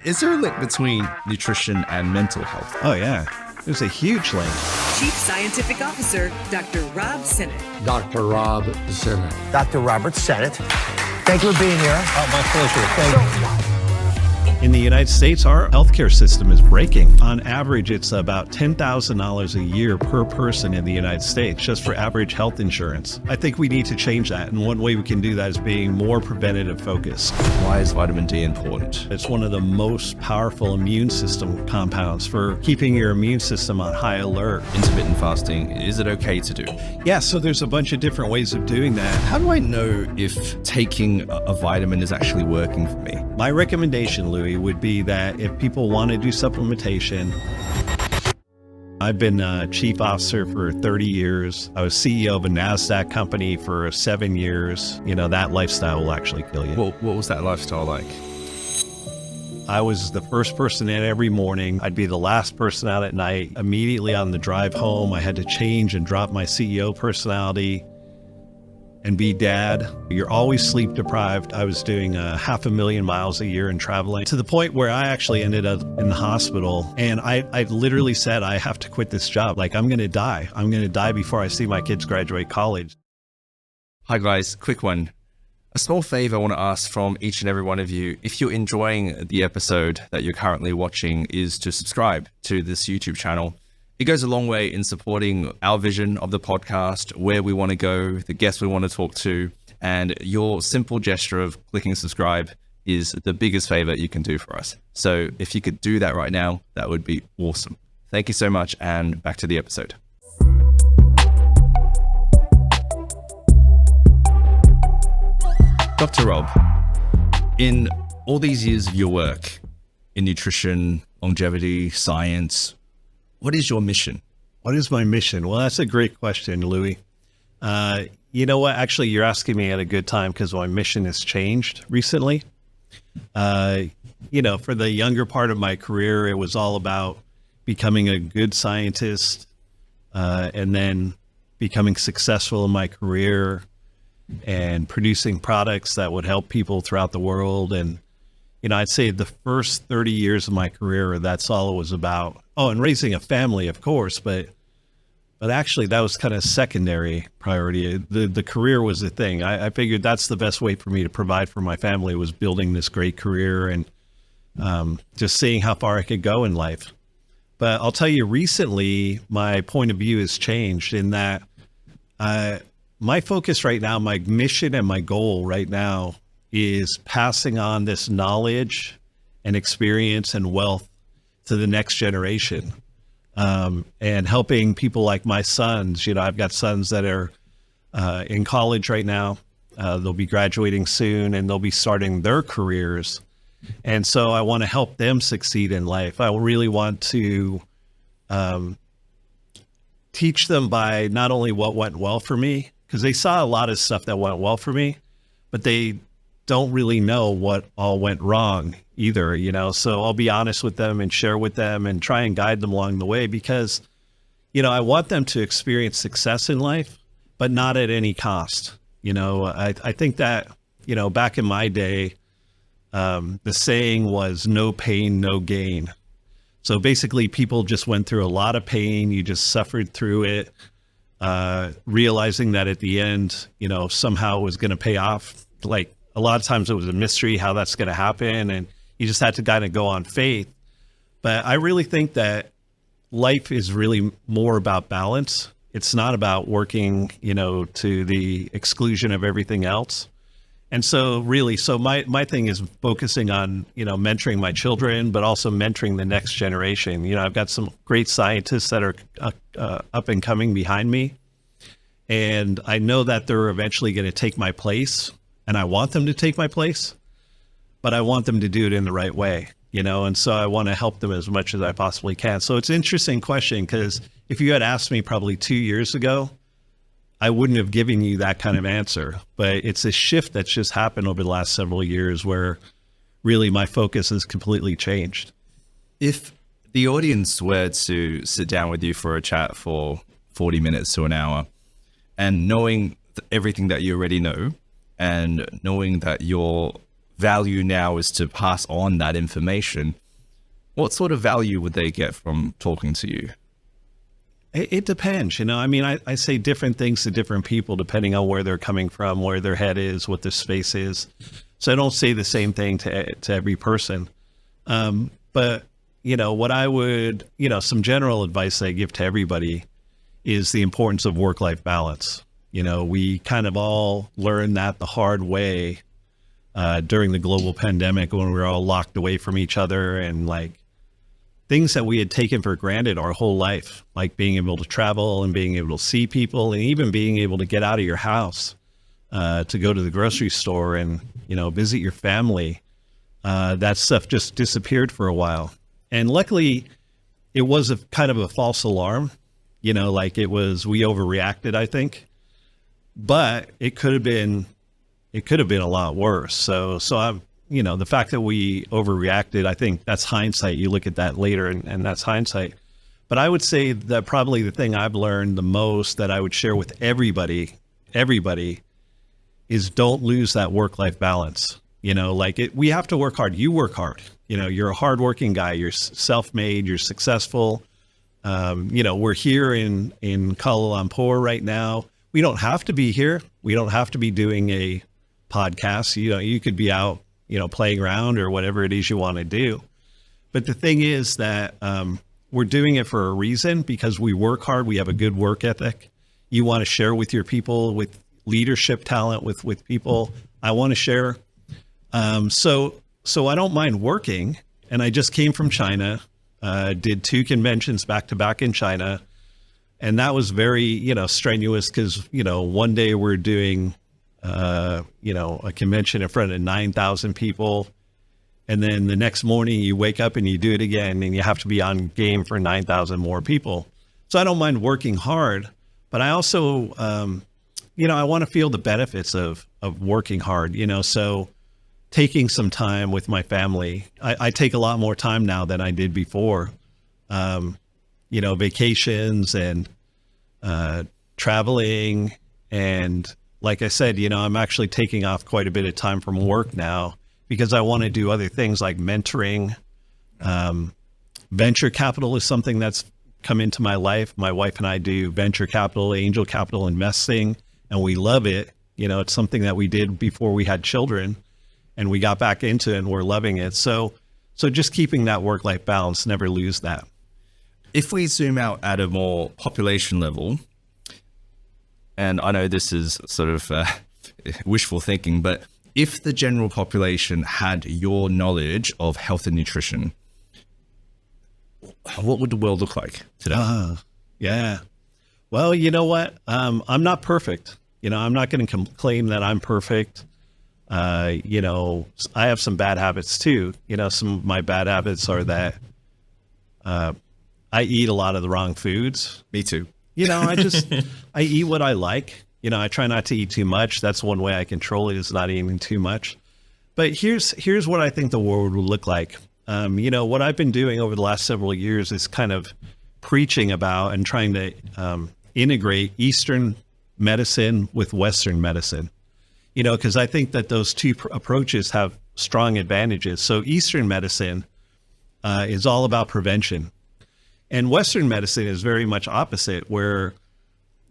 Is there a link between nutrition and mental health? Oh, yeah. There's a huge link. Chief Scientific Officer, Dr. Rob Sinnott. Dr. Rob Sinnott. Dr. Robert Sinnott. Thank you for being here. Oh, my pleasure. Thank you. In the United States, our healthcare system is breaking. On average, it's about $10,000 a year per person in the United States, just for average health insurance. I think we need to change that. And one way we can do that is being more preventative focused. Why is vitamin D important? It's one of the most powerful immune system compounds for keeping your immune system on high alert. Intermittent fasting, is it okay to do? Yeah, so there's a bunch of different ways of doing that. How do I know if taking a vitamin is actually working for me? My recommendation, Louis, would be that if people want to do supplementation, I've been a chief officer for 30 years. I was CEO of a NASDAQ company for 7 years. You know, that lifestyle will actually kill you. What was that lifestyle like? I was the first person in every morning. I'd be the last person out at night. Immediately on the drive home, I had to change and drop my CEO personality and be dad. You're always sleep deprived. I was doing 500,000 miles a year and traveling to the point where I actually ended up in the hospital. And I literally said, I have to quit this job. Like, I'm going to die. I'm going to die before I see my kids graduate college. Hi guys, quick one. A small favor I want to ask from each and every one of you, if you're enjoying the episode that you're currently watching, is to subscribe to this YouTube channel. It goes a long way in supporting our vision of the podcast, where we want to go, the guests we want to talk to, and your simple gesture of clicking subscribe is the biggest favor you can do for us. So if you could do that right now, that would be awesome. Thank you so much, and back to the episode. Dr. Rob, in all these years of your work in nutrition, longevity, science, what is your mission? What is my mission? Well, that's a great question, Louis. You know what? Actually, you're asking me at a good time because my mission has changed recently. You know, for the younger part of my career, it was all about becoming a good scientist and then becoming successful in my career and producing products that would help people throughout the world. And you know, I'd say the first 30 years of my career, that's all it was about. Oh, and raising a family, of course, but actually that was kind of secondary priority. The career was the thing. I figured that's the best way for me to provide for my family, was building this great career and just seeing how far I could go in life. But I'll tell you, recently, my point of view has changed in that my focus right now, my mission and my goal right now is passing on this knowledge and experience and wealth to the next generation, and helping people like my sons. You know, I've got sons that are in college right now. They'll be graduating soon and they'll be starting their careers. And so I want to help them succeed in life. I really want to teach them by not only what went well for me, because they saw a lot of stuff that went well for me, but they don't really know what all went wrong either, you know. So I'll be honest with them and share with them and try and guide them along the way, because, you know, I want them to experience success in life, but not at any cost. You know, I think that, you know, back in my day, the saying was no pain, no gain. So basically people just went through a lot of pain. You just suffered through it, realizing that at the end, you know, somehow it was going to pay off. Like, a lot of times it was a mystery how that's going to happen, and you just had to kind of go on faith. But I really think that life is really more about balance. It's not about working, you know, to the exclusion of everything else. And so really, so my thing is focusing on, you know, mentoring my children, but also mentoring the next generation. You know, I've got some great scientists that are up and coming behind me, and I know that they're eventually going to take my place. And I want them to take my place, but I want them to do it in the right way, you know, and so I want to help them as much as I possibly can. So it's an interesting question, because if you had asked me probably 2 years ago, I wouldn't have given you that kind of answer. But it's a shift that's just happened over the last several years where really my focus has completely changed. If the audience were to sit down with you for a chat for 40 minutes to an hour, and knowing everything that you already know, and knowing that you're value now is to pass on that information, what sort of value would they get from talking to you? It depends, you know. I mean, I say different things to different people depending on where they're coming from, where their head is, what their space is. So I don't say the same thing to every person. But, you know, what I would, you know, some general advice I give to everybody is the importance of work-life balance. You know, we kind of all learned that the hard way during the global pandemic when we were all locked away from each other, and like things that we had taken for granted our whole life, like being able to travel and being able to see people and even being able to get out of your house to go to the grocery store and, you know, visit your family. That stuff just disappeared for a while. And luckily, it was a kind of a false alarm, you know, like we overreacted, I think. But it could have been a lot worse. So I'm, you know, the fact that we overreacted, I think that's hindsight. You look at that later and that's hindsight. But I would say that probably the thing I've learned the most that I would share with everybody is don't lose that work-life balance. You know, like we have to work hard. You work hard. You know, you're a hardworking guy. You're self-made. You're successful. You know, we're here in Kuala Lumpur right now. We don't have to be here. We don't have to be doing a podcast. You know, you could be out, you know, playing around or whatever it is you want to do. But the thing is that we're doing it for a reason, because we work hard. We have a good work ethic. You want to share with your people, with leadership talent, with people. I want to share. So I don't mind working. And I just came from China, did 2 conventions back to back in China. And that was very, you know, strenuous because, you know, one day we're doing, you know, a convention in front of 9,000 people. And then the next morning you wake up and you do it again and you have to be on game for 9,000 more people. So I don't mind working hard, but I also, you know, I want to feel the benefits of working hard, you know, so taking some time with my family. I take a lot more time now than I did before. You know, vacations and traveling. And like I said, you know, I'm actually taking off quite a bit of time from work now because I want to do other things like mentoring. Venture capital is something that's come into my life. My wife and I do venture capital, angel capital investing, and we love it. You know, it's something that we did before we had children and we got back into it and we're loving it. So just keeping that work-life balance, never lose that. If we zoom out at a more population level, and I know this is sort of wishful thinking, but if the general population had your knowledge of health and nutrition, what would the world look like today? Yeah. Well, you know what? I'm not perfect. You know, I'm not going to claim that I'm perfect. You know, I have some bad habits too. You know, some of my bad habits are that I eat a lot of the wrong foods. Me too. You know, I eat what I like. You know, I try not to eat too much. That's one way I control it, is not eating too much. But here's what I think the world will look like. You know, what I've been doing over the last several years is kind of preaching about and trying to integrate Eastern medicine with Western medicine. You know, because I think that those two approaches have strong advantages. So Eastern medicine is all about prevention. And Western medicine is very much opposite, where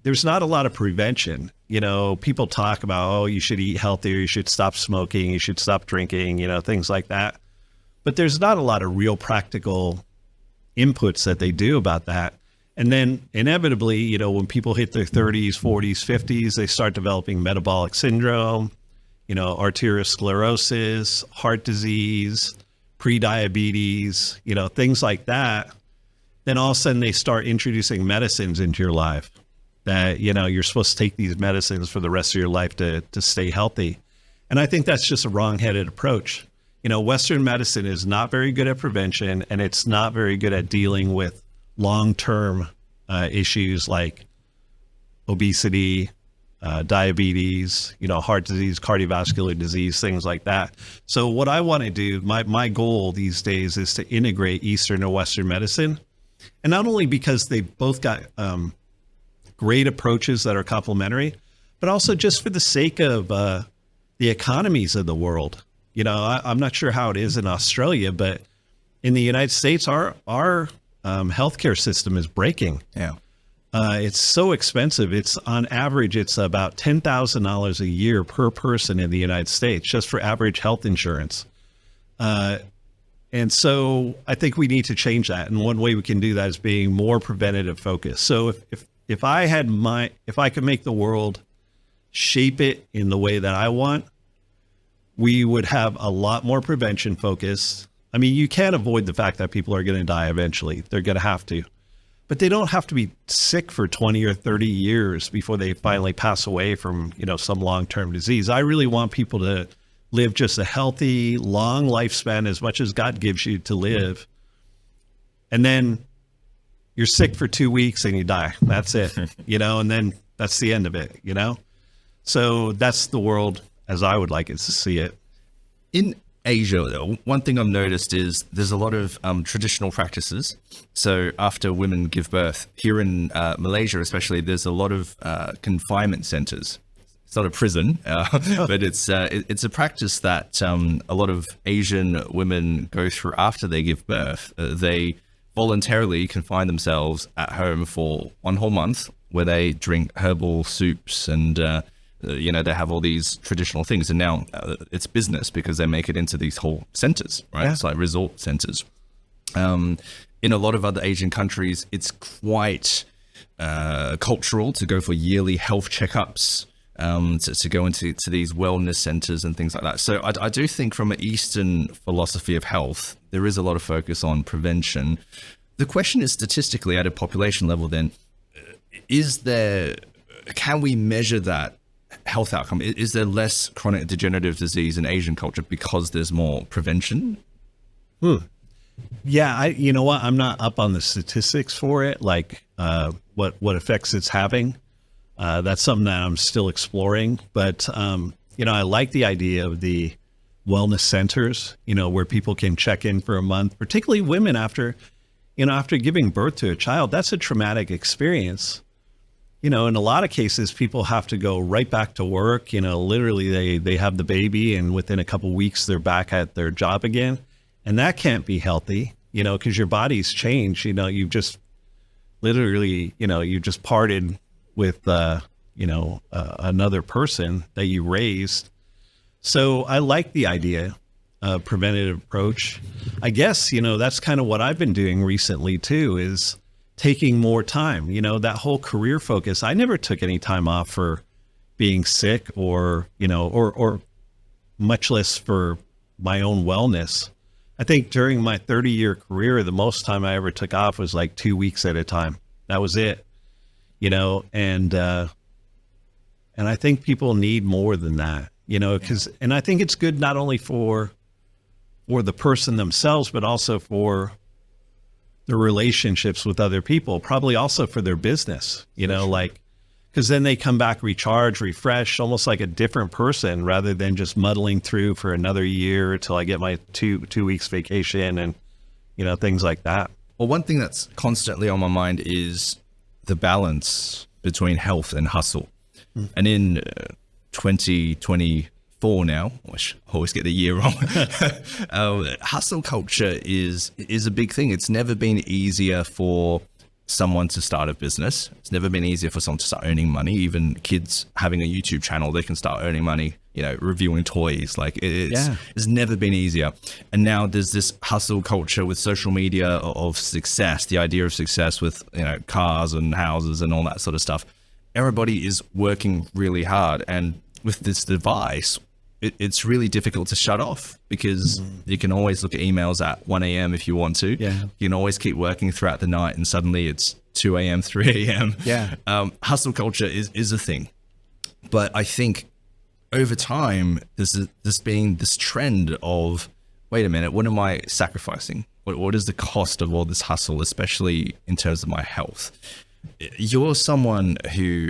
there's not a lot of prevention. You know, people talk about, oh, you should eat healthier, you should stop smoking, you should stop drinking, you know, things like that. But there's not a lot of real practical inputs that they do about that. And then inevitably, you know, when people hit their 30s, 40s, 50s, they start developing metabolic syndrome, you know, arteriosclerosis, heart disease, prediabetes, you know, things like that. Then all of a sudden they start introducing medicines into your life that, you know, you're supposed to take these medicines for the rest of your life to stay healthy. And I think that's just a wrong-headed approach. You know, Western medicine is not very good at prevention, and it's not very good at dealing with long-term issues like obesity, diabetes, you know, heart disease, cardiovascular disease, things like that. So what I want to do, my goal these days is to integrate Eastern and Western medicine. And not only because they've both got great approaches that are complementary, but also just for the sake of the economies of the world. I'm not sure how it is in Australia, but in the United States, our healthcare system is breaking. Yeah. It's so expensive. It's on average, it's about $10,000 a year per person in the United States, just for average health insurance. And so I think we need to change that. And one way we can do that is being more preventative focused. So if I could make the world shape it in the way that I want, we would have a lot more prevention focus. I mean, you can't avoid the fact that people are going to die eventually. They're going to have to. But they don't have to be sick for 20 or 30 years before they finally pass away from, some long-term disease. I really want people to live just a healthy, long lifespan, as much as God gives you to live. And then you're sick for 2 weeks and you die. That's it, and then that's the end of it, So that's the world as I would like it to see it. In Asia, one thing I've noticed is there's a lot of traditional practices. So after women give birth, here in Malaysia especially, there's a lot of confinement centers. It's not a prison, but it's a practice that a lot of Asian women go through after they give birth. They voluntarily confine themselves at home for 1 whole month, where they drink herbal soups and they have all these traditional things. And now it's business because they make it into these whole centers, right? Yeah. It's like resort centers. In a lot of other Asian countries, it's quite cultural to go for yearly health checkups. To go into these wellness centers and things like that. So I do think from an Eastern philosophy of health, there is a lot of focus on prevention. The question is, statistically at a population level, then, can we measure that health outcome? Is there less chronic degenerative disease in Asian culture because there's more prevention? Yeah, you know what? I'm not up on the statistics for it, like what effects it's having. That's something that I'm still exploring, but, I like the idea of the wellness centers, where people can check in for a month, particularly women after giving birth to a child. That's a traumatic experience. In a lot of cases, people have to go right back to work. Literally they have the baby and within a couple of weeks, they're back at their job again. And that can't be healthy, because your body's changed. You've just literally, you just parted with, another person that you raised. So I like the idea of preventative approach. I guess, that's kind of what I've been doing recently too, is taking more time, that whole career focus. I never took any time off for being sick or much less for my own wellness. I think during my 30-year career, the most time I ever took off was like 2 weeks at a time. That was it. And I think people need more than that, and I think it's good not only for the person themselves, but also for the relationships with other people, probably also for their business, because then they come back recharged, refreshed, almost like a different person, rather than just muddling through for another year till I get my two weeks vacation and, things like that. Well, one thing that's constantly on my mind is the balance between health and hustle. And in 2024 now, which I always get the year wrong, hustle culture is a big thing. It's never been easier for someone to start a business. It's never been easier for someone to start earning money. Even kids having a YouTube channel, they can start earning money, reviewing toys. It's never been easier. And now there's this hustle culture with social media of success, the idea of success with, cars and houses and all that sort of stuff. Everybody is working really hard. And with this device, it's really difficult to shut off because you can always look at emails at 1 a.m. if you want to. Yeah. You can always keep working throughout the night and suddenly it's 2 a.m., 3 a.m. Yeah. Hustle culture is a thing. But I think over time, there's been this trend of, wait a minute, what am I sacrificing? What is the cost of all this hustle, especially in terms of my health? You're someone who,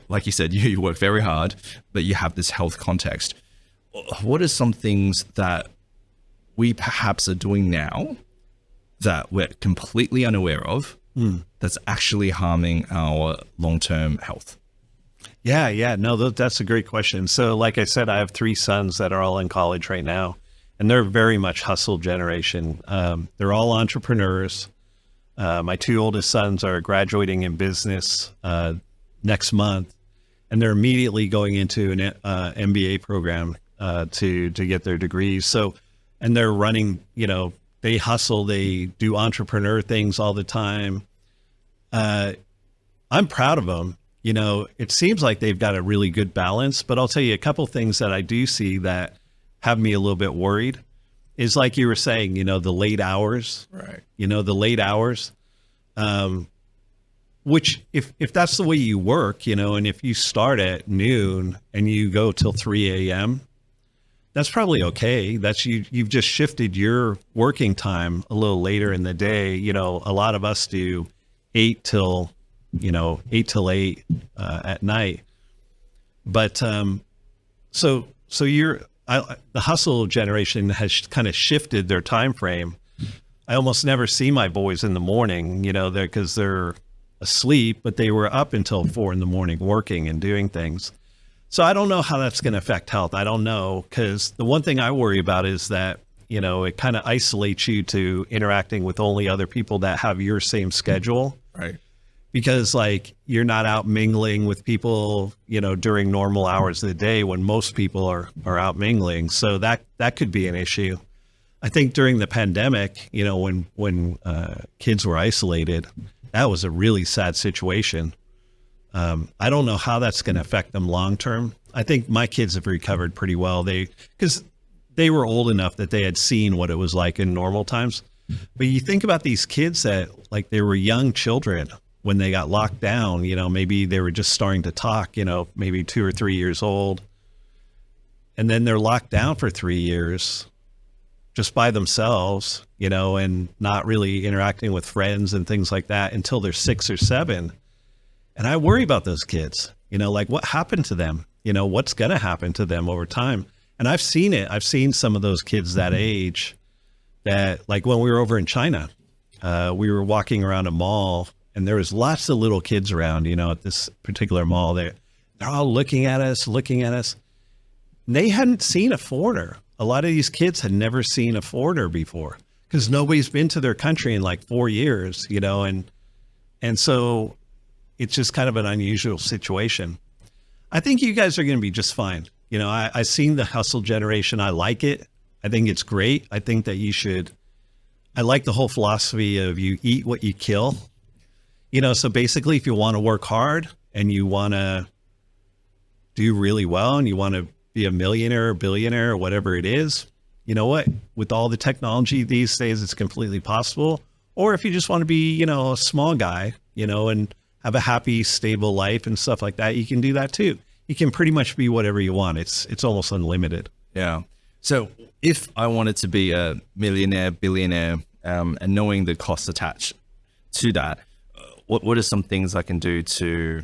like you said, you work very hard, but you have this health context. What are some things that we perhaps are doing now that we're completely unaware of that's actually harming our long-term health? Yeah. No, that's a great question. So like I said, I have 3 sons that are all in college right now, and they're very much hustle generation. They're all entrepreneurs. My 2 oldest sons are graduating in business next month, and they're immediately going into an MBA program to get their degrees. So, and they're running, they hustle, they do entrepreneur things all the time. I'm proud of them. It seems like they've got a really good balance, but I'll tell you a couple things that I do see that have me a little bit worried is like you were saying, the late hours, Right. The late hours, which if that's the way you work, and if you start at noon and you go till 3 a.m., that's probably okay. You've just shifted your working time a little later in the day. A lot of us do 8 till 8 at night. But so the hustle generation has kind of shifted their time frame. I almost never see my boys in the morning, because they're asleep, but they were up until 4 a.m. working and doing things. So I don't know how that's going to affect health. I don't know, because the one thing I worry about is that, it kind of isolates you to interacting with only other people that have your same schedule. Right. Because like you're not out mingling with people, during normal hours of the day when most people are out mingling. So that could be an issue. I think during the pandemic, when kids were isolated, that was a really sad situation. I don't know how that's going to affect them long term. I think my kids have recovered pretty well. Because they were old enough that they had seen what it was like in normal times. But you think about these kids that like they were young children when they got locked down, maybe they were just starting to talk, maybe 2 or 3 years old. And then they're locked down for 3 years just by themselves, and not really interacting with friends and things like that until they're 6 or 7. And I worry about those kids, like what happened to them, what's going to happen to them over time. And I've seen it. I've seen some of those kids that age that, like when we were over in China, we were walking around a mall and there was lots of little kids around, at this particular mall. They're all looking at us. They hadn't seen a foreigner. A lot of these kids had never seen a foreigner before because nobody's been to their country in like 4 years, and so it's just kind of an unusual situation. I think you guys are going to be just fine. I've seen the hustle generation. I like it. I think it's great. I think that I like the whole philosophy of you eat what you kill. So basically if you want to work hard and you want to do really well and you want to be a millionaire or billionaire or whatever it is, you know what? With all the technology these days, it's completely possible. Or if you just want to be, a small guy, and have a happy, stable life and stuff like that, you can do that too. You can pretty much be whatever you want. It's almost unlimited. Yeah. So if I wanted to be a millionaire, billionaire, and knowing the costs attached to that, what are some things I can do to,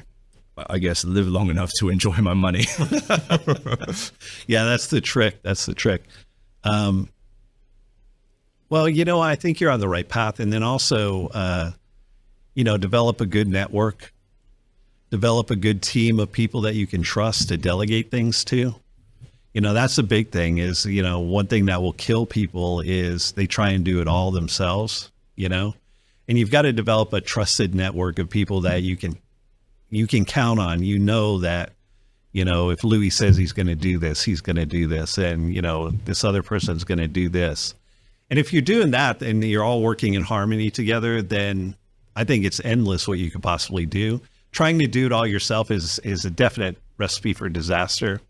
I guess, live long enough to enjoy my money? Yeah, that's the trick. Well, I think you're on the right path. And then also, develop a good network, develop a good team of people that you can trust to delegate things to. That's a big thing is, one thing that will kill people is they try and do it all themselves, and you've got to develop a trusted network of people that you can count on, that, if Louis says he's going to do this, he's going to do this. And, this other person's going to do this. And if you're doing that and you're all working in harmony together, then I think it's endless what you could possibly do. Trying to do it all yourself is a definite recipe for disaster.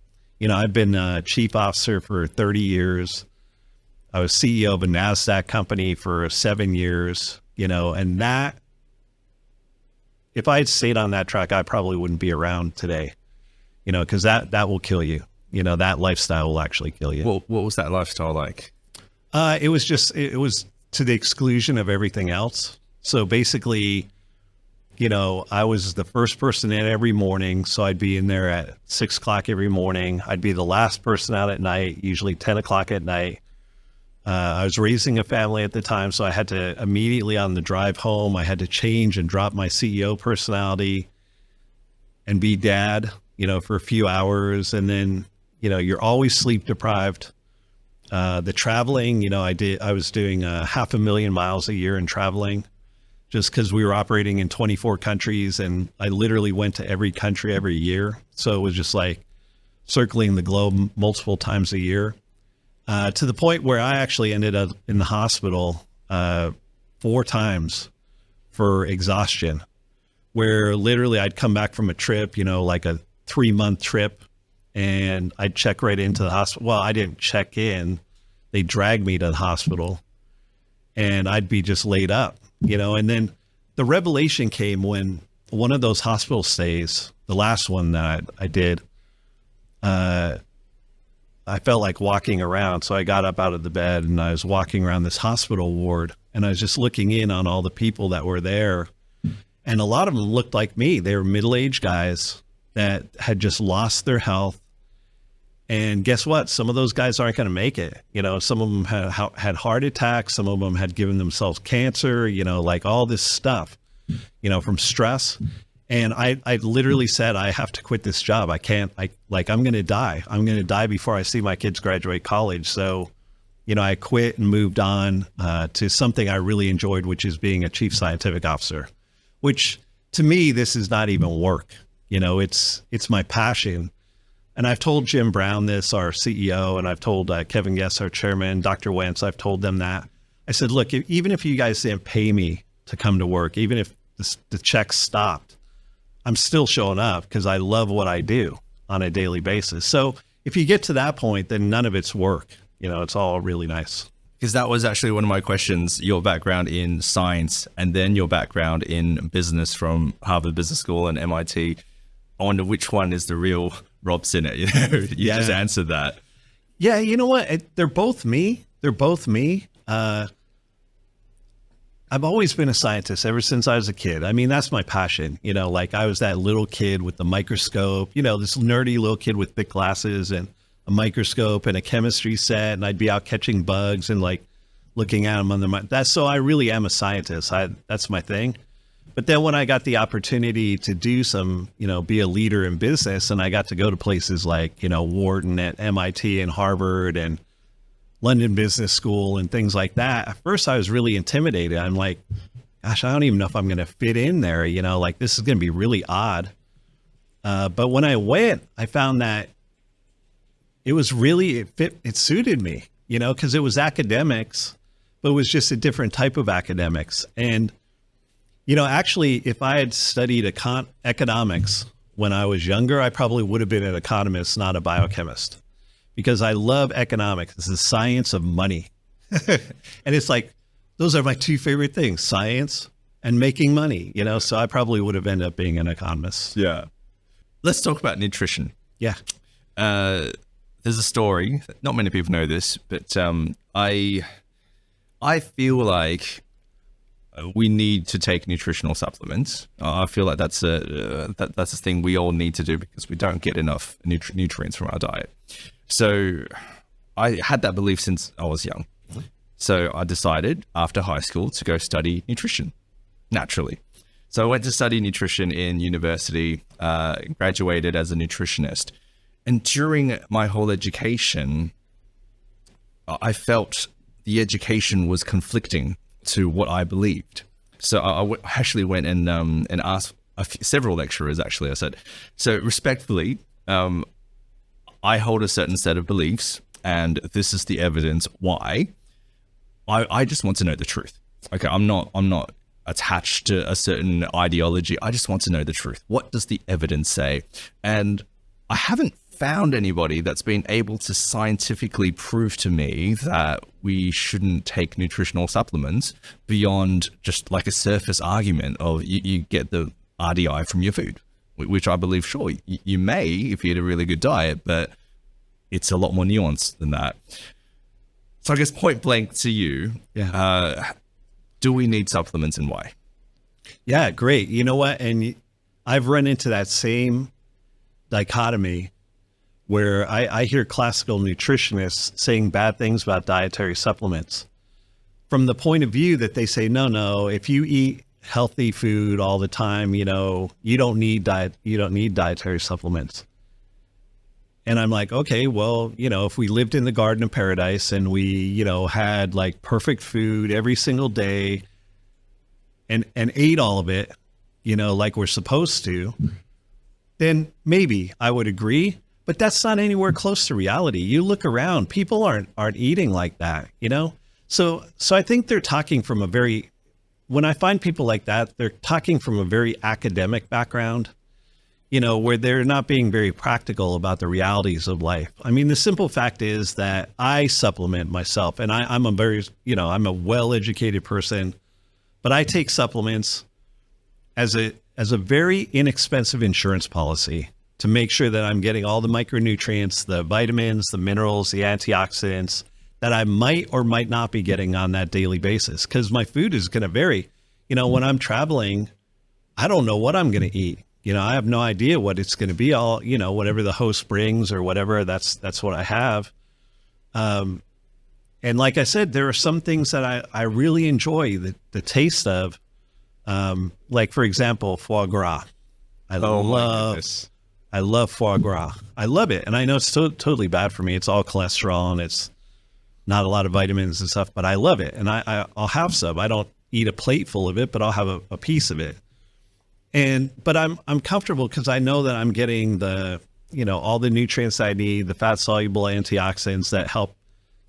I've been a chief officer for 30 years. I was CEO of a NASDAQ company for 7 years, and that, if I had stayed on that track, I probably wouldn't be around today, because that will kill you. That lifestyle will actually kill you. What was that lifestyle like? It was to the exclusion of everything else. So basically, I was the first person in every morning. So I'd be in there at 6 o'clock every morning. I'd be the last person out at night, usually 10 o'clock at night. I was raising a family at the time, so I had to immediately on the drive home, I had to change and drop my CEO personality and be dad, for a few hours. And then, you're always sleep deprived. The traveling, I was doing 500,000 miles a year in traveling just because we were operating in 24 countries, and I literally went to every country every year. So it was just like circling the globe multiple times a year, to the point where I actually ended up in the hospital 4 times for exhaustion, where literally I'd come back from a trip, like a 3-month trip, and I'd check right into the hospital. Well, I didn't check in. They dragged me to the hospital, and I'd be just laid up, and then the revelation came when one of those hospital stays, the last one that I did, I felt like walking around. So I got up out of the bed and I was walking around this hospital ward, and I was just looking in on all the people that were there. And a lot of them looked like me. They were middle-aged guys that had just lost their health. And guess what? Some of those guys aren't going to make it. Some of them had heart attacks. Some of them had given themselves cancer, like all this stuff, from stress. And I literally said, I have to quit this job. I'm going to die. I'm going to die before I see my kids graduate college. So, I quit and moved on to something I really enjoyed, which is being a chief scientific officer, which to me, this is not even work. It's my passion. And I've told Jim Brown this, our CEO, and I've told Kevin Guess, our chairman, Dr. Wentz, I've told them that. I said, look, even if you guys didn't pay me to come to work, even if the checks stopped, I'm still showing up because I love what I do on a daily basis. So if you get to that point, then none of it's work. It's all really nice. Because that was actually one of my questions, your background in science and then your background in business from Harvard Business School and MIT. I wonder which one is the real Rob Sinnott. You just answered that. Yeah, you know what? They're both me. I've always been a scientist ever since I was a kid. I mean, that's my passion. Like I was that little kid with the microscope, this nerdy little kid with thick glasses and a microscope and a chemistry set. And I'd be out catching bugs and like looking at them on the so I really am a scientist. That's my thing. But then when I got the opportunity to do some, be a leader in business, and I got to go to places like, Wharton at MIT and Harvard and London Business School and things like that. At first I was really intimidated. I'm like, gosh, I don't even know if I'm going to fit in there. Like this is going to be really odd. But when I went, I found that it was really, it suited me, because it was academics, but it was just a different type of academics. And actually, if I had studied economics when I was younger, I probably would have been an economist, not a biochemist, because I love economics. It's the science of money. And it's like, those are my 2 favorite things, science and making money, so I probably would have ended up being an economist. Yeah. Let's talk about nutrition. Yeah. There's a story, not many people know this, but I feel like we need to take nutritional supplements. I feel like that's a thing we all need to do because we don't get enough nutrients from our diet. So I had that belief since I was young. So I decided after high school to go study nutrition, naturally. So I went to study nutrition in university, graduated as a nutritionist. And during my whole education, I felt the education was conflicting to what I believed. So I actually went and asked several lecturers, actually. I said, so respectfully, I hold a certain set of beliefs, and this is the evidence why. I just want to know the truth. Okay, I'm not attached to a certain ideology. I just want to know the truth. What does the evidence say? And I haven't found anybody that's been able to scientifically prove to me that we shouldn't take nutritional supplements beyond just like a surface argument of you get the RDI from your food, which I believe, sure, you may if you eat a really good diet, but it's a lot more nuanced than that. So I guess point blank to you, do we need supplements and why? Yeah, great. You know what? And I've run into that same dichotomy where I hear classical nutritionists saying bad things about dietary supplements from the point of view that they say, no, if you eat healthy food all the time. You don't need dietary supplements. And I'm like, okay, well, if we lived in the Garden of Paradise and we, had like perfect food every single day and ate all of it, like we're supposed to, then maybe I would agree. But that's not anywhere close to reality. You look around, people aren't eating like that, So I think they're talking from when I find people like that, they're talking from a very academic background, where they're not being very practical about the realities of life. I mean, the simple fact is that I supplement myself, and I'm a well-educated person, but I take supplements as a very inexpensive insurance policy to make sure that I'm getting all the micronutrients, the vitamins, the minerals, the antioxidants that I might or might not be getting on that daily basis. Because my food is going to vary. When I'm traveling, I don't know what I'm going to eat. I have no idea what it's going to be. All, whatever the host brings or whatever, that's what I have. And like I said, there are some things that I really enjoy the taste of. Like, for example, foie gras. I love foie gras. I love it. And I know it's totally bad for me. It's all cholesterol and it's not a lot of vitamins and stuff, but I love it. And I'll have some. I don't eat a plate full of it, but I'll have a piece of it. But I'm comfortable because I know that I'm getting all the nutrients I need, the fat soluble antioxidants that help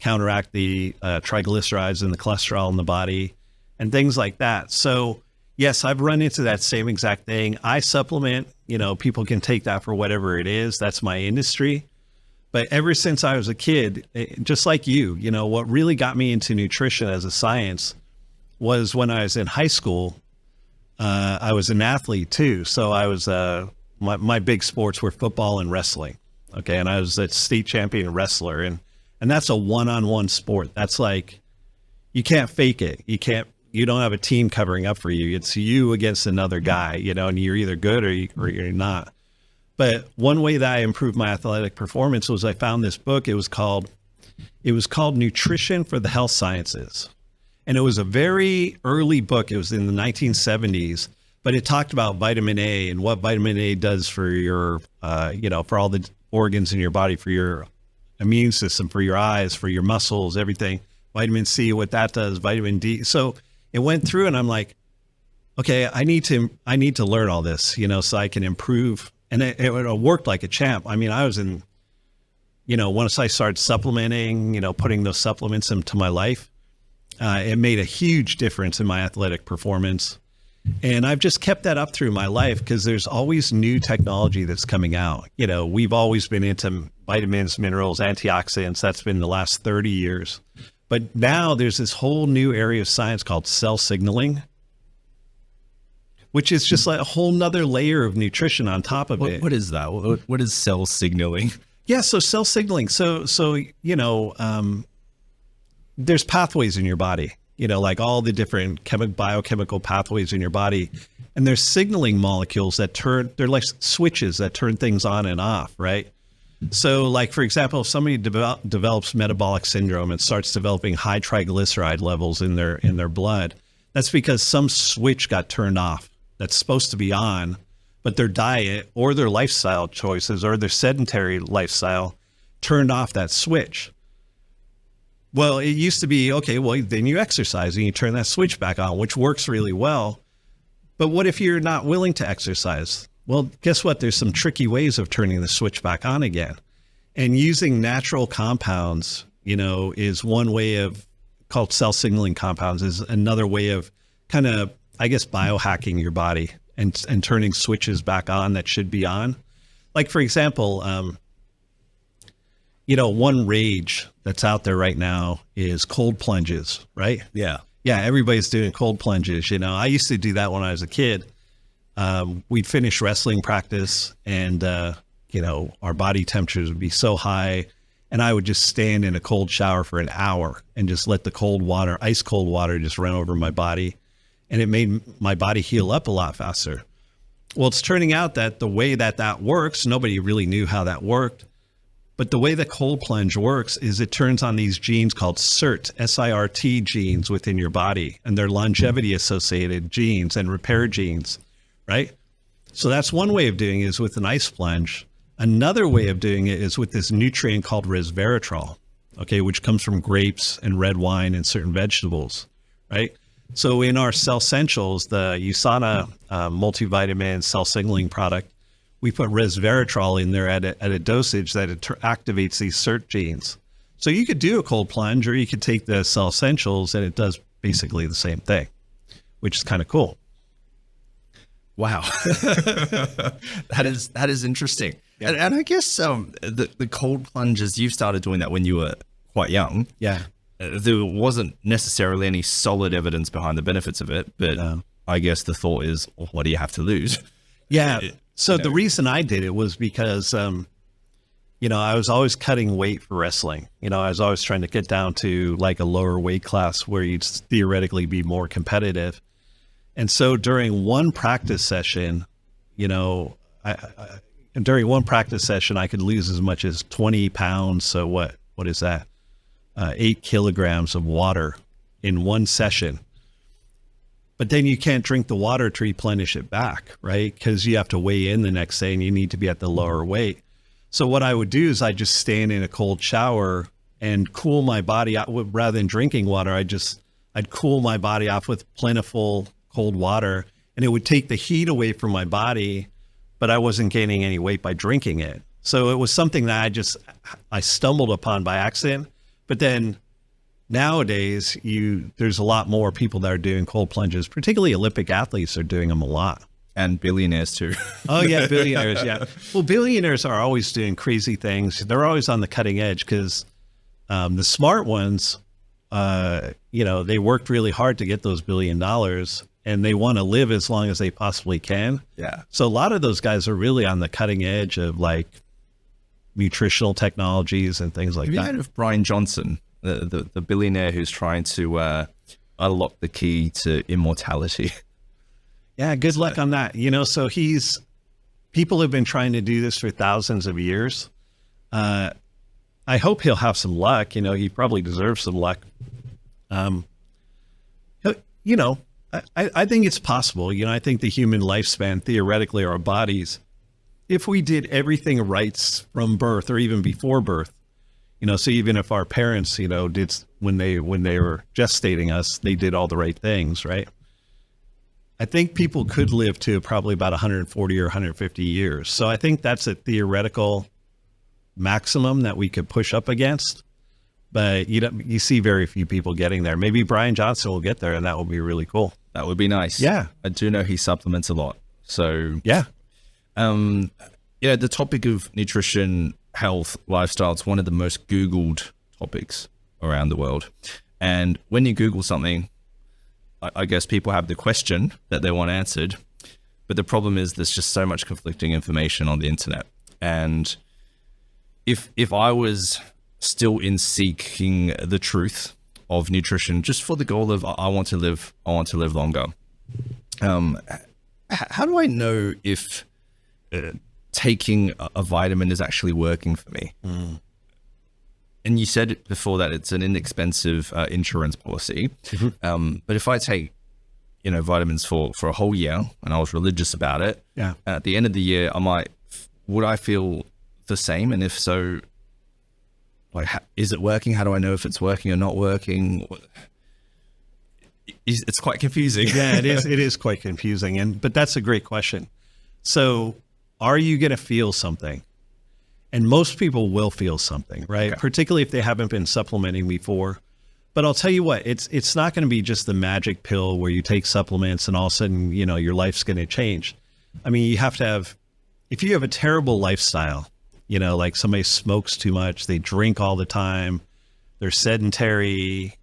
counteract the triglycerides and the cholesterol in the body and things like that. So yes, I've run into that same exact thing. I supplement, people can take that for whatever it is. That's my industry. But ever since I was a kid, just like you, what really got me into nutrition as a science was when I was in high school. I was an athlete too. So I was, my big sports were football and wrestling. Okay. And I was a state champion wrestler and that's a one-on-one sport. That's like, you can't fake it. You don't have a team covering up for you. It's you against another guy, and you're either good or you're not. But one way that I improved my athletic performance was I found this book. It was called Nutrition for the Health Sciences. And it was a very early book. It was in the 1970s, but it talked about vitamin A and what vitamin A does for your, for all the organs in your body, for your immune system, for your eyes, for your muscles, everything. Vitamin C, what that does, vitamin D. So it went through and I'm like, okay, I need to learn all this, so I can improve. And it worked like a champ. I mean, I was in, once I started supplementing, putting those supplements into my life, it made a huge difference in my athletic performance. And I've just kept that up through my life because there's always new technology that's coming out. We've always been into vitamins, minerals, antioxidants. That's been the last 30 years. But now there's this whole new area of science called cell signaling, which is just like a whole nother layer of nutrition on top of it. What is that? What is cell signaling? Yeah, so cell signaling. So there's pathways in your body, like all the different biochemical pathways in your body. And there's signaling molecules they're like switches that turn things on and off, right? So like, for example, if somebody develops metabolic syndrome and starts developing high triglyceride levels in their blood, that's because some switch got turned off that's supposed to be on, but their diet or their lifestyle choices or their sedentary lifestyle turned off that switch. Well, it used to be, okay, well, then you exercise and you turn that switch back on, which works really well. But what if you're not willing to exercise? Well, guess what? There's some tricky ways of turning the switch back on again. And using natural compounds, is one way called cell signaling compounds, is another way of kind of, I guess, biohacking your body and turning switches back on that should be on. Like, for example, one rage that's out there right now is cold plunges, right? Yeah. Yeah, everybody's doing cold plunges. I used to do that when I was a kid. We'd finish wrestling practice and, our body temperatures would be so high and I would just stand in a cold shower for an hour and just let the ice cold water just run over my body. And it made my body heal up a lot faster. Well, it's turning out that the way that works, nobody really knew how that worked. But the way the cold plunge works is it turns on these genes called SIRT, S-I-R-T genes within your body, and they're longevity associated genes and repair genes, right? So that's one way of doing it, is with an ice plunge. Another way of doing it is with this nutrient called resveratrol, okay, which comes from grapes and red wine and certain vegetables, right? So in our Cell Essentials, the USANA multivitamin cell signaling product, we put resveratrol in there at a dosage that activates these SIRT genes. So you could do a cold plunge, or you could take the Cell Essentials and it does basically the same thing, which is kind of cool. Wow. That is interesting. Yeah. And I guess the cold plunges, you started doing that when you were quite young. Yeah. There wasn't necessarily any solid evidence behind the benefits of it, but I guess the thought is, well, what do you have to lose? Yeah. So the reason I did it was because, I was always cutting weight for wrestling. I was always trying to get down to like a lower weight class where you'd theoretically be more competitive. And so during one practice session, I could lose as much as 20 pounds. So what is that? 8 kilograms of water in one session. But then you can't drink the water to replenish it back, right? Because you have to weigh in the next day and you need to be at the lower weight. So what I would do is I'd just stand in a cold shower and cool my body out. Rather than drinking water, I'd cool my body off with plentiful cold water, and it would take the heat away from my body, but I wasn't gaining any weight by drinking it. So it was something that I stumbled upon by accident. But then nowadays, there's a lot more people that are doing cold plunges, particularly Olympic athletes are doing them a lot. And billionaires too. Oh yeah, billionaires, yeah. Well, billionaires are always doing crazy things. They're always on the cutting edge because the smart ones, they worked really hard to get those $1 billion, and they want to live as long as they possibly can. Yeah. So a lot of those guys are really on the cutting edge of like nutritional technologies and things like that. Have you heard of Brian Johnson, the billionaire who's trying to unlock the key to immortality? Yeah, good luck on that. So people have been trying to do this for thousands of years. I hope he'll have some luck. He probably deserves some luck. I think it's possible. I think the human lifespan, theoretically, our bodies, if we did everything right from birth or even before birth, so even if our parents, did when they were gestating us, they did all the right things, right? I think people could live to probably about 140 or 150 years. So I think that's a theoretical maximum that we could push up against. But you see very few people getting there. Maybe Brian Johnson will get there, and that will be really cool. That would be nice. Yeah. I do know he supplements a lot. So yeah. The topic of nutrition, health, lifestyle, it's one of the most Googled topics around the world. And when you Google something, I guess people have the question that they want answered, but the problem is there's just so much conflicting information on the internet. And if I was still in seeking the truth of nutrition, just for the goal of I want to live longer, how do I know if taking a vitamin is actually working for me? And you said it before that it's an inexpensive insurance policy. Mm-hmm. But if I take, vitamins for a whole year and I was religious about it, yeah, at the end of the year, would I feel the same? And if so, is it working? How do I know if it's working or not working? It's quite confusing. Yeah, it is. It is quite confusing. But that's a great question. So are you going to feel something? And most people will feel something, right? Okay. Particularly if they haven't been supplementing before. But I'll tell you what, it's not going to be just the magic pill where you take supplements and all of a sudden, your life's going to change. I mean, you have to have, if you have a terrible lifestyle, like somebody smokes too much, they drink all the time, they're sedentary,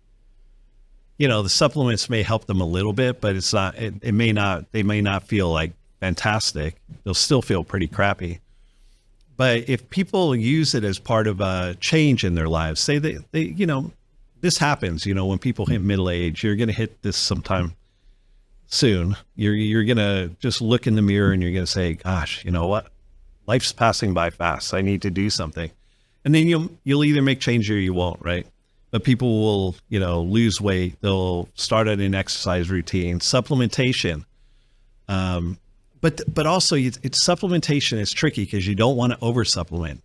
the supplements may help them a little bit, but it's not, they may not feel like fantastic. They'll still feel pretty crappy. But if people use it as part of a change in their lives, say they this happens, when people hit middle age, you're going to hit this sometime soon. You're going to just look in the mirror and you're going to say, gosh, you know what? Life's passing by fast. I need to do something. And then you'll either make change or you won't, right? But people will, lose weight. They'll start at an exercise routine, supplementation. But also supplementation is tricky because you don't want to over supplement.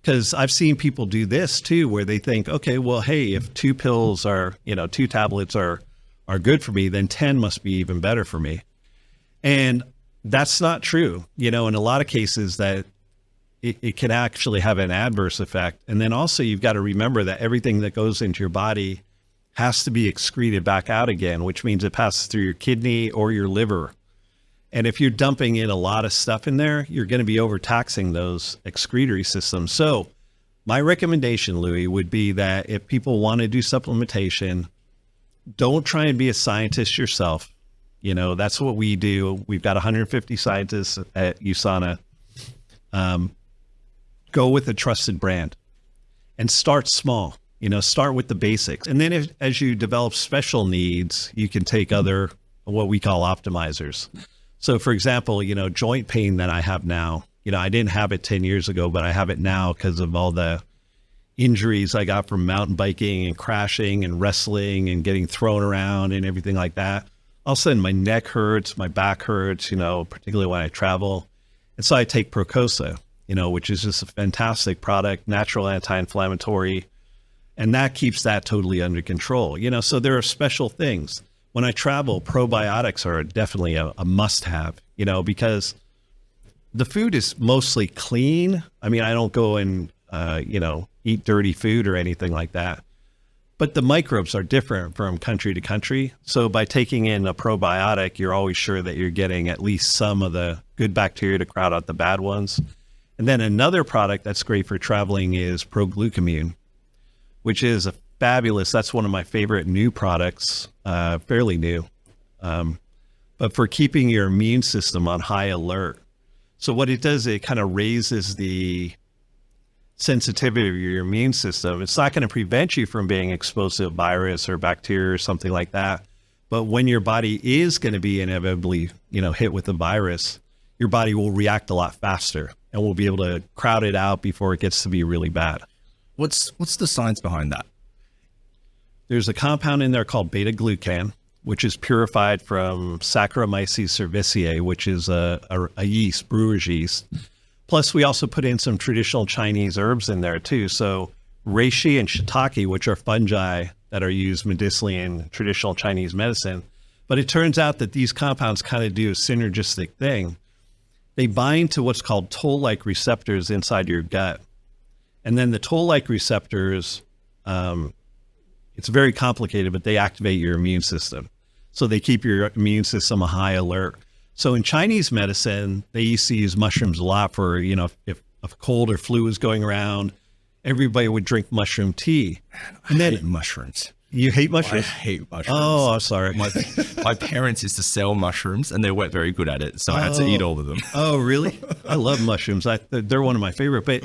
Because I've seen people do this too, where they think, okay, well, hey, if 2 pills are, 2 tablets are good for me, then 10 must be even better for me. And that's not true. In a lot of cases that it can actually have an adverse effect. And then also you've got to remember that everything that goes into your body has to be excreted back out again, which means it passes through your kidney or your liver. And if you're dumping in a lot of stuff in there, you're going to be overtaxing those excretory systems. So my recommendation, Louis, would be that if people want to do supplementation, don't try and be a scientist yourself. That's what we do. We've got 150 scientists at USANA. Go with a trusted brand and start small. Start with the basics. And then as you develop special needs, you can take other, what we call optimizers. So for example, joint pain that I have now, I didn't have it 10 years ago, but I have it now because of all the injuries I got from mountain biking and crashing and wrestling and getting thrown around and everything like that. All of a sudden my neck hurts, my back hurts, particularly when I travel. And so I take Procosa, which is just a fantastic product, natural anti-inflammatory, and that keeps that totally under control. So there are special things. When I travel, probiotics are definitely a must-have, because the food is mostly clean. I mean, I don't go and, eat dirty food or anything like that. But the microbes are different from country to country. So by taking in a probiotic, you're always sure that you're getting at least some of the good bacteria to crowd out the bad ones. And then another product that's great for traveling is Proglucamine, which is a fabulous, that's one of my favorite new products, fairly new, but for keeping your immune system on high alert. So what it does, it kind of raises the sensitivity of your immune system. It's not going to prevent you from being exposed to a virus or bacteria or something like that. But when your body is going to be inevitably, hit with the virus, your body will react a lot faster and will be able to crowd it out before it gets to be really bad. What's the science behind that? There's a compound in there called beta-glucan, which is purified from Saccharomyces cerevisiae, which is a yeast, brewer's yeast. Plus, we also put in some traditional Chinese herbs in there too. So reishi and shiitake, which are fungi that are used medicinally in traditional Chinese medicine. But it turns out that these compounds kind of do a synergistic thing. They bind to what's called toll-like receptors inside your gut. And then the toll-like receptors, it's very complicated, but they activate your immune system. So they keep your immune system a high alert. So in Chinese medicine, they used to use mushrooms a lot for, if a cold or flu was going around, everybody would drink mushroom tea. And then I hate mushrooms. You hate mushrooms? I hate mushrooms. Oh, I'm sorry. My parents used to sell mushrooms and they weren't very good at it. So I had to eat all of them. Oh, really? I love mushrooms. They're one of my favorite, but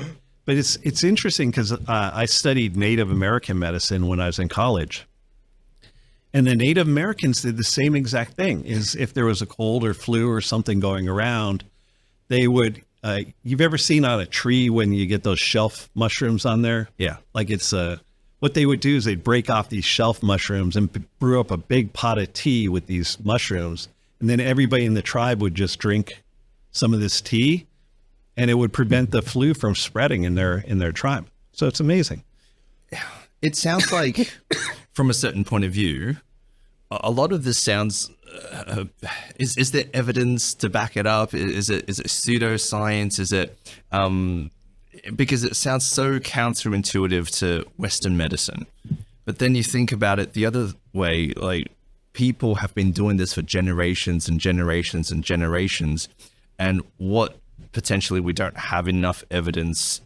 it's interesting because I studied Native American medicine when I was in college. And the Native Americans did the same exact thing. Is if there was a cold or flu or something going around, they would, you've ever seen on a tree when you get those shelf mushrooms on there? Yeah. Like what they would do is they'd break off these shelf mushrooms and brew up a big pot of tea with these mushrooms. And then everybody in the tribe would just drink some of this tea, and it would prevent the flu from spreading in their tribe. So it's amazing. It sounds like, from a certain point of view, a lot of this sounds, is there evidence to back it up? Is it pseudoscience? Is it, because it sounds so counterintuitive to Western medicine. But then you think about it the other way, like people have been doing this for generations and generations and generations. And what potentially we don't have enough evidence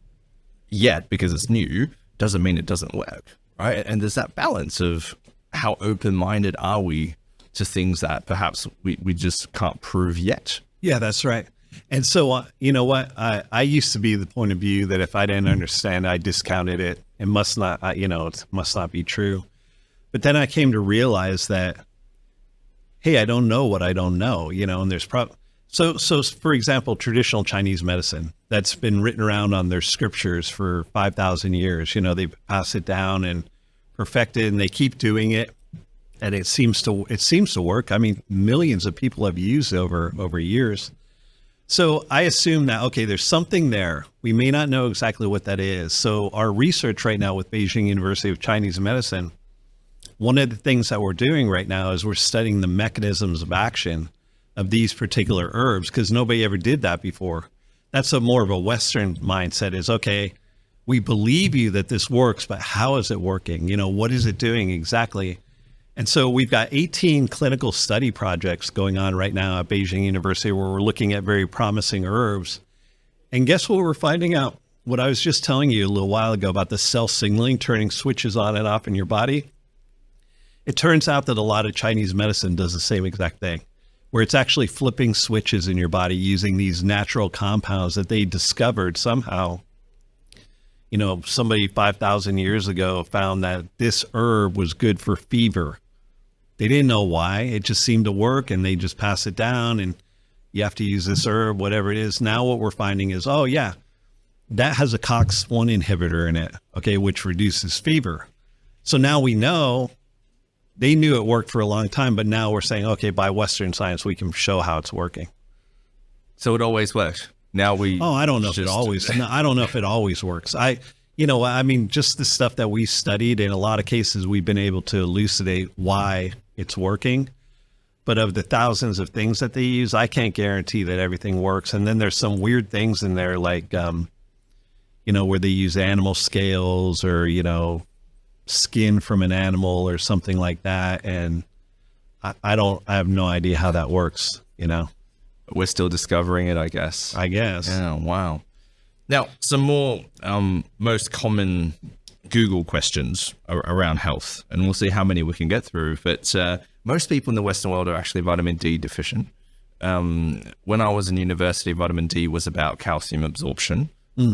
yet because it's new doesn't mean it doesn't work, right? And there's that balance of how open-minded are we to things that perhaps we just can't prove yet. Yeah, that's right. And so, you know what? I used to be the point of view that if I didn't understand, I discounted it. It must not, it must not be true. But then I came to realize that, hey, I don't know what I don't know, and there's So for example, traditional Chinese medicine that's been written around on their scriptures for 5,000 years, they pass it down and perfect it, and they keep doing it. And it seems to work. I mean, millions of people have used it over years. So I assume that, okay, there's something there. We may not know exactly what that is. So our research right now with Beijing University of Chinese Medicine, one of the things that we're doing right now is we're studying the mechanisms of action of these particular herbs, because nobody ever did that before. That's more of a Western mindset is, okay, we believe you that this works, but how is it working? What is it doing exactly? And so we've got 18 clinical study projects going on right now at Beijing University where we're looking at very promising herbs. And guess what we're finding out? What I was just telling you a little while ago about the cell signaling, turning switches on and off in your body. It turns out that a lot of Chinese medicine does the same exact thing, where it's actually flipping switches in your body using these natural compounds that they discovered somehow. Somebody 5,000 years ago found that this herb was good for fever. They didn't know why. It just seemed to work, and they just pass it down, and you have to use this herb, whatever it is. Now what we're finding is, oh yeah, that has a COX-1 inhibitor in it, okay, which reduces fever. So now we know. They knew it worked for a long time, but now we're saying, okay, by Western science, we can show how it's working. So it always works. Now I don't know if it always. No, I don't know if it always works. Just the stuff that we studied, in a lot of cases, we've been able to elucidate why it's working. But of the thousands of things that they use, I can't guarantee that everything works. And then there's some weird things in there, like, where they use animal scales or, skin from an animal or something like that. And I have no idea how that works, We're still discovering it, I guess. Yeah, wow. Now, some more most common Google questions around health, and we'll see how many we can get through. But most people in the Western world are actually vitamin D deficient. When I was in university, vitamin D was about calcium absorption.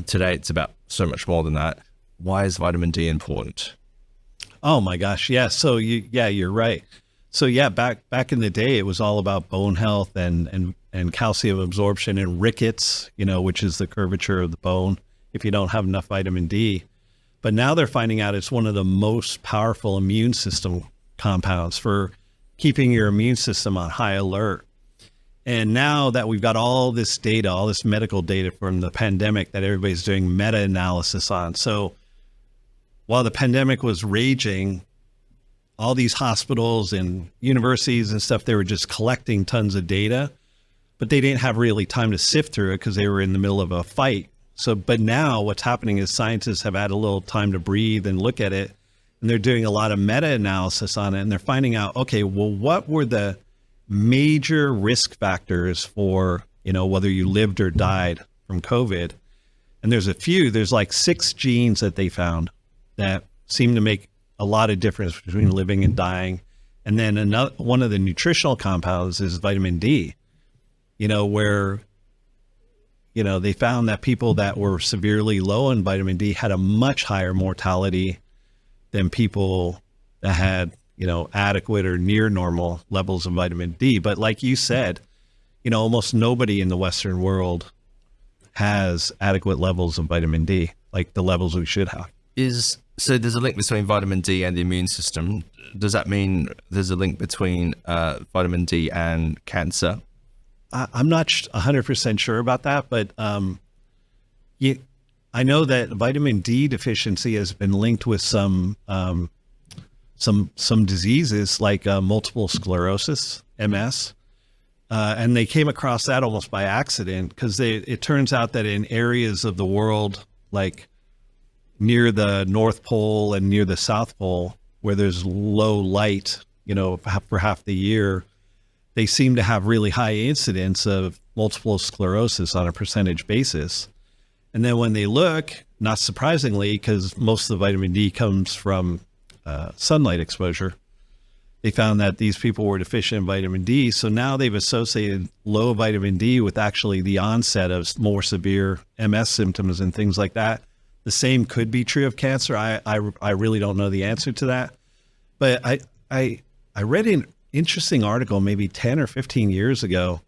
Today, it's about so much more than that. Why is vitamin D important? Oh my gosh. Yeah. So you're right. So yeah, back in the day, it was all about bone health and calcium absorption and rickets, which is the curvature of the bone if you don't have enough vitamin D. But now they're finding out it's one of the most powerful immune system compounds for keeping your immune system on high alert. And now that we've got all this data, all this medical data from the pandemic that everybody's doing meta-analysis on. So while the pandemic was raging, all these hospitals and universities and stuff, they were just collecting tons of data, but they didn't have really time to sift through it because they were in the middle of a fight. But now what's happening is scientists have had a little time to breathe and look at it, and they're doing a lot of meta-analysis on it, and they're finding out, okay, well, what were the major risk factors for, whether you lived or died from COVID? And there's there's like 6 genes that they found that seem to make a lot of difference between living and dying. And then one of the nutritional compounds is vitamin D, where, they found that people that were severely low in vitamin D had a much higher mortality than people that had, adequate or near normal levels of vitamin D. But like you said, almost nobody in the Western world has adequate levels of vitamin D, like the levels we should have. So there's a link between vitamin D and the immune system. Does that mean there's a link between vitamin D and cancer? I'm not 100% sure about that, but I know that vitamin D deficiency has been linked with some diseases like multiple sclerosis, MS, and they came across that almost by accident because it turns out that in areas of the world like near the North Pole and near the South Pole, where there's low light, for half the year, they seem to have really high incidence of multiple sclerosis on a percentage basis. And then when they look, not surprisingly, because most of the vitamin D comes from sunlight exposure, they found that these people were deficient in vitamin D. So now they've associated low vitamin D with actually the onset of more severe MS symptoms and things like that. The same could be true of cancer. I really don't know the answer to that. But I read an interesting article maybe 10 or 15 years ago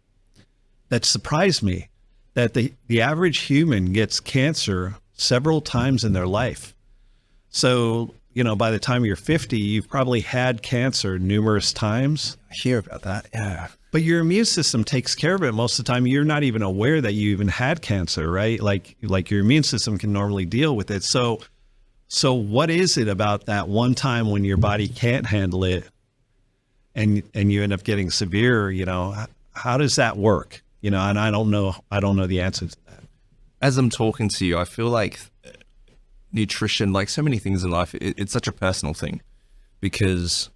that surprised me, that the average human gets cancer several times in their life. So, by the time you're 50, you've probably had cancer numerous times. I hear about that. Yeah. But your immune system takes care of it most of the time. You're not even aware that you even had cancer, right? Like your immune system can normally deal with it. So what is it about that one time when your body can't handle it and you end up getting severe, how does that work? And I don't know the answer to that. As I'm talking to you, I feel like nutrition, like so many things in life, it's such a personal thing, because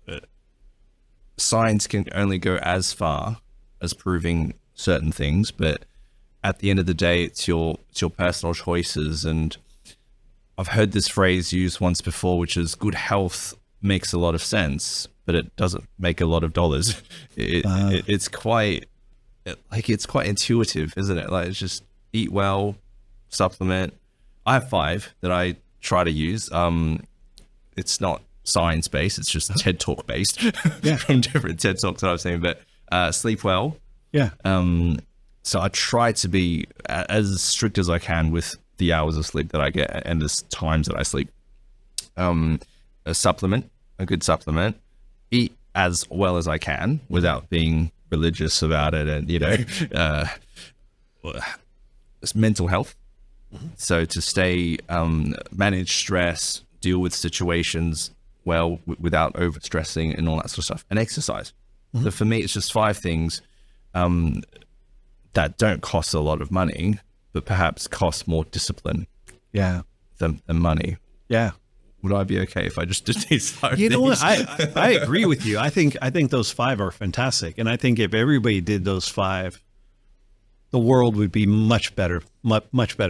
science can only go as far as proving certain things, but at the end of the day, it's your personal choices. And I've heard this phrase used once before, which is good health makes a lot of sense, but it doesn't make a lot of dollars. It's quite intuitive, isn't it? Like, it's just eat well, supplement. I have 5 that I try to use. It's not science based, it's just TED Talk based from different TED Talks that I've seen. But sleep well. Yeah. So I try to be as strict as I can with the hours of sleep that I get and the times that I sleep. A good supplement, eat as well as I can without being religious about it, and it's mental health. So to stay, manage stress, deal with situations well without overstressing and all that sort of stuff, and exercise. So for me, it's just 5 things that don't cost a lot of money, but perhaps cost more discipline than money. Yeah. Would I be okay if I just did these 5 You things? know what? I agree with you. I think those 5 are fantastic. And I think if everybody did those 5, the world would be much better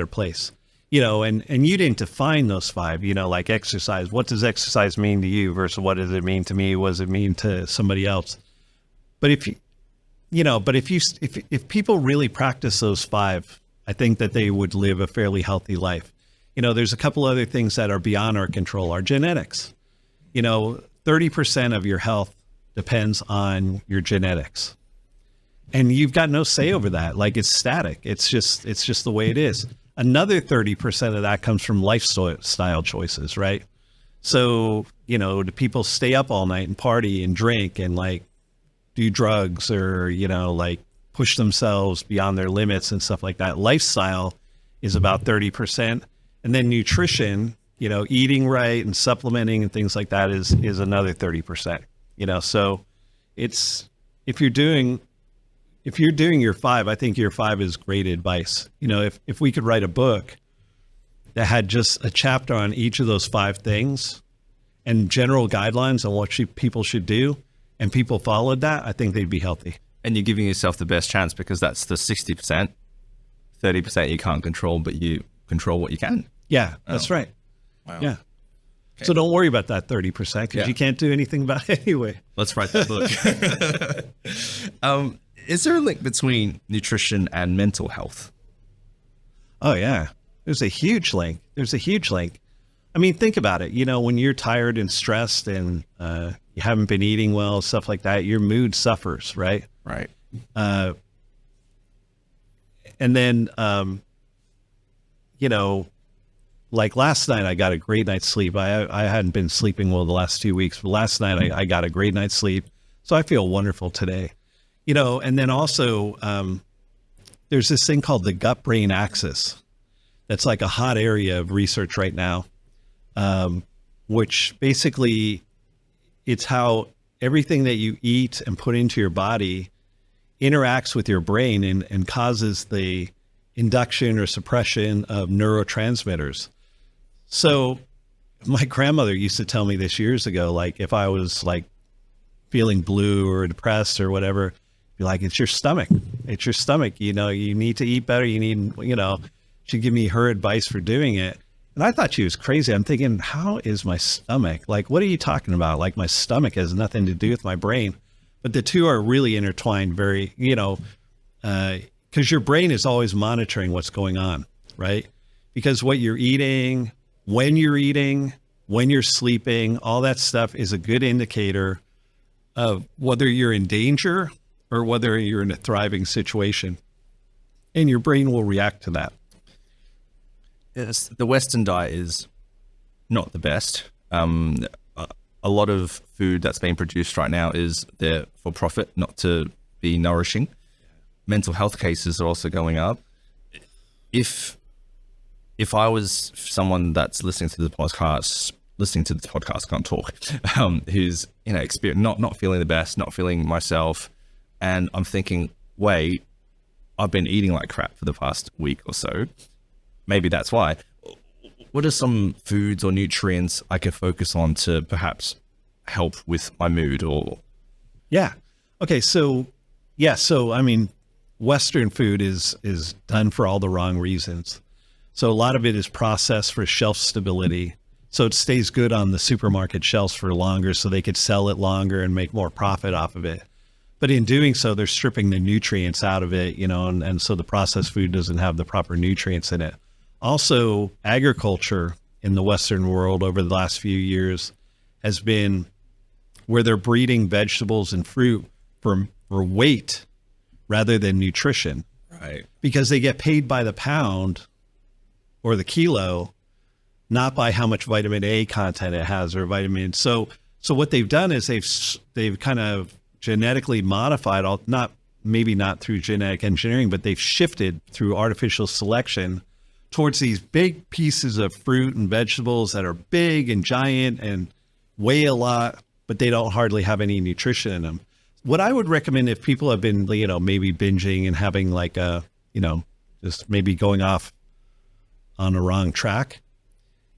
place. And you didn't define those 5, like exercise. What does exercise mean to you versus what does it mean to me? What does it mean to somebody else? But if people really practice those 5, I think that they would live a fairly healthy life. There's a couple other things that are beyond our control. Our genetics. 30% of your health depends on your genetics. And you've got no say over that. Like, it's static. It's just the way it is. Another 30% of that comes from lifestyle choices, right? So, do people stay up all night and party and drink and like do drugs or, like push themselves beyond their limits and stuff like that? Lifestyle is about 30%. And then nutrition, eating right and supplementing and things like that is another 30%. So it's, if you're doing your 5, I think your 5 is great advice. If we could write a book that had just a chapter on each of those 5 things and general guidelines on what people should do, and people followed that, I think they'd be healthy. And you're giving yourself the best chance, because that's the 60%. 30% you can't control, but you control what you can. Yeah, that's right. Wow. Yeah. Okay. So don't worry about that 30% because you can't do anything about it anyway. Let's write that book. Is there a link between nutrition and mental health? Oh, yeah. There's a huge link. I mean, think about it. When you're tired and stressed and you haven't been eating well, stuff like that, your mood suffers, right? Right. And then, like last night, I got a great night's sleep. I hadn't been sleeping well the last 2 weeks, but last night I got a great night's sleep. So I feel wonderful today. And then also there's this thing called the gut-brain axis. That's like a hot area of research right now, which basically it's how everything that you eat and put into your body interacts with your brain and causes the induction or suppression of neurotransmitters. So my grandmother used to tell me this years ago, like if I was like feeling blue or depressed or whatever, be like, it's your stomach. You need to eat better. She'd give me her advice for doing it. And I thought she was crazy. I'm thinking, how is my stomach? Like, what are you talking about? Like, my stomach has nothing to do with my brain. But the two are really intertwined because your brain is always monitoring what's going on, right? Because what you're eating, when you're sleeping, all that stuff is a good indicator of whether you're in danger or whether you're in a thriving situation. and your brain will react to that. Yes, the Western diet is not the best. A lot of food that's being produced right now is there for profit, not to be nourishing. Mental health cases are also going up. If I was someone that's listening to the podcast, can't talk, who's not feeling the best, not feeling myself, and I'm thinking, wait, I've been eating like crap for the past week or so. Maybe that's why. What are some foods or nutrients I could focus on to perhaps help with my mood or? Yeah. Okay. So I mean, Western food is done for all the wrong reasons. So a lot of it is processed for shelf stability. So it stays good on the supermarket shelves for longer so they could sell it longer and make more profit off of it. But in doing so, they're stripping the nutrients out of it, and so the processed food doesn't have the proper nutrients in it. Also, agriculture in the Western world over the last few years has been where they're breeding vegetables and fruit for weight rather than nutrition. Right. Because they get paid by the pound or the kilo, not by how much vitamin A content it has or vitamin. So what they've done is they've kind of genetically modified, maybe not through genetic engineering, but they've shifted through artificial selection towards these big pieces of fruit and vegetables that are big and giant and weigh a lot, but they don't hardly have any nutrition in them. What I would recommend if people have been, maybe binging and having like just maybe going off on a wrong track,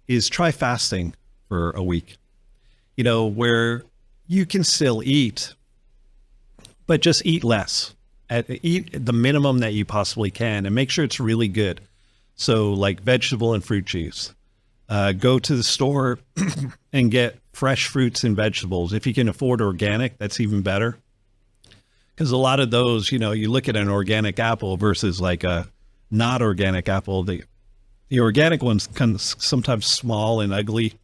is try fasting for a week, where you can still eat, but just eat less. Eat the minimum that you possibly can and make sure it's really good. So like vegetable and fruit juice. Go to the store and get fresh fruits and vegetables. If you can afford organic, that's even better. Because a lot of those, you look at an organic apple versus like a not organic apple. The organic one's kind of sometimes small and ugly.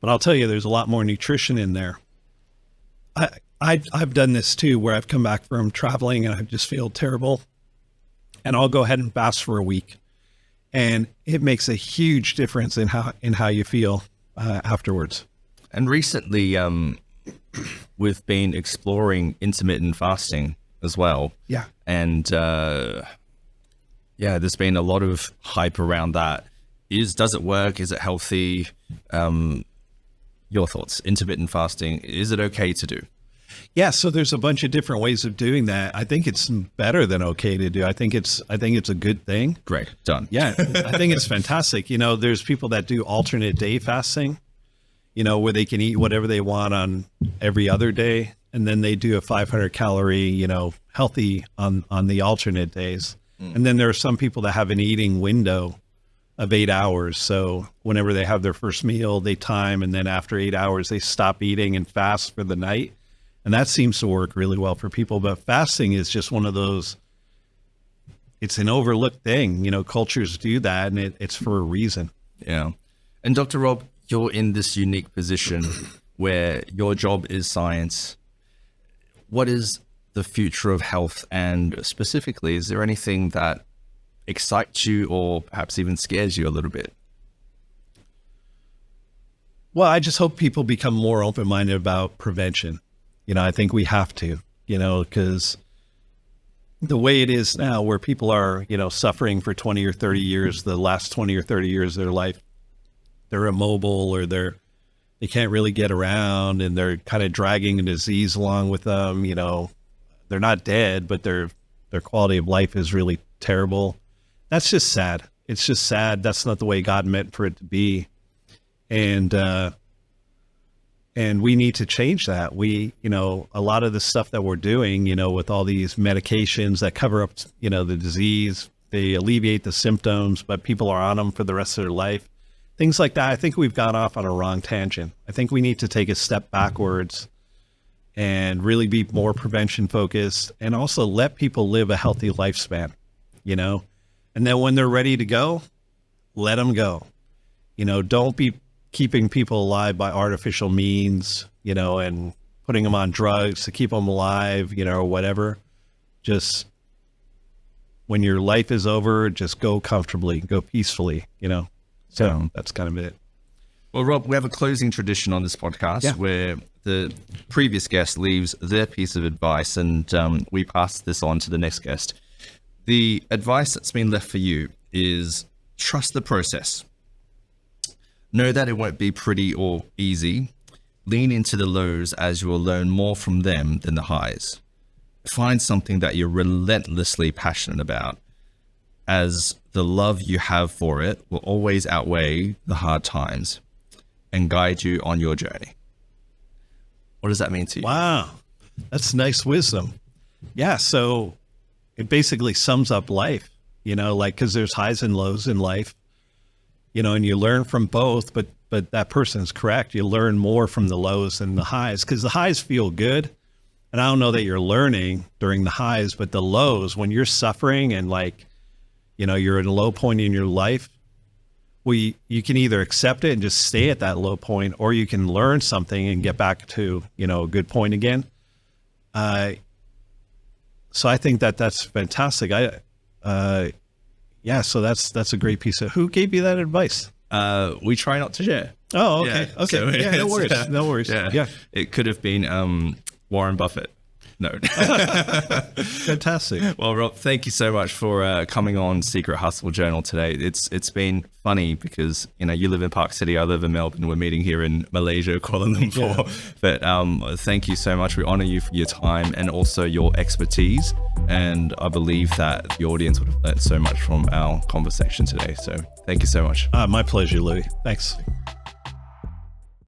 But I'll tell you, there's a lot more nutrition in there. I've done this too, where I've come back from traveling and I just feel terrible. And I'll go ahead and fast for a week. And it makes a huge difference in how you feel afterwards. And recently, we've been exploring intermittent fasting as well. Yeah. And there's been a lot of hype around that. Does it work? Is it healthy? Your thoughts? Intermittent fasting, is it okay to do? Yeah, so there's a bunch of different ways of doing that. I think it's better than okay to do. I think it's a good thing. Great, done. Yeah, I think it's fantastic. There's people that do alternate day fasting, where they can eat whatever they want on every other day, and then they do a 500 calorie, healthy on the alternate days. And then there are some people that have an eating window of 8 hours. So whenever they have their first meal, they time, and then after 8 hours, they stop eating and fast for the night. And that seems to work really well for people. But fasting is just one of those, it's an overlooked thing. Cultures do that, and it's for a reason. Yeah. And Dr. Rob, you're in this unique position where your job is science. What is the future of health? And specifically, is there anything that excites you or perhaps even scares you a little bit? Well, I just hope people become more open-minded about prevention. I think we have to, because the way it is now, where people are, suffering for 20 or 30 years, the last 20 or 30 years of their life, they're immobile or they can't really get around, and they're kind of dragging a disease along with them. They're not dead, but their quality of life is really terrible. That's just sad. It's just sad. That's not the way God meant for it to be. And we need to change that. A lot of the stuff that we're doing, with all these medications that cover up, the disease, they alleviate the symptoms, but people are on them for the rest of their life. Things like that. I think we've gone off on a wrong tangent. I think we need to take a step backwards and really be more prevention focused, and also let people live a healthy lifespan, and then when they're ready to go, let them go. Don't be keeping people alive by artificial means, and putting them on drugs to keep them alive, or whatever. Just when your life is over, just go comfortably, go peacefully, So that's kind of it. Well, Rob, we have a closing tradition on this podcast where the previous guest leaves their piece of advice and we pass this on to the next guest. The advice that's been left for you is trust the process. Know that it won't be pretty or easy. Lean into the lows as you will learn more from them than the highs. Find something that you're relentlessly passionate about, as the love you have for it will always outweigh the hard times and guide you on your journey. What does that mean to you? Wow, that's nice wisdom. Yeah, so it basically sums up life, because there's highs and lows in life, and you learn from both, but that person's correct. You learn more from the lows than the highs, because the highs feel good. And I don't know that you're learning during the highs, but the lows, when you're suffering and you're in a low point in your life, you can either accept it and just stay at that low point, or you can learn something and get back to, a good point again. So I think that's fantastic. So that's a great piece of, who gave you that advice? We try not to share. Oh, okay. Yeah, okay. so Yeah, no worries. No worries. Yeah. It could have been Warren Buffett. No. Fantastic. Well, Rob, thank you so much for coming on Secret Hustle Journal today. It's been funny because, you live in Park City, I live in Melbourne. We're meeting here in Malaysia, Kuala Lumpur. Yeah. But thank you so much. We honor you for your time and also your expertise. And I believe that the audience would have learned so much from our conversation today. So thank you so much. My pleasure, Louis. Thanks.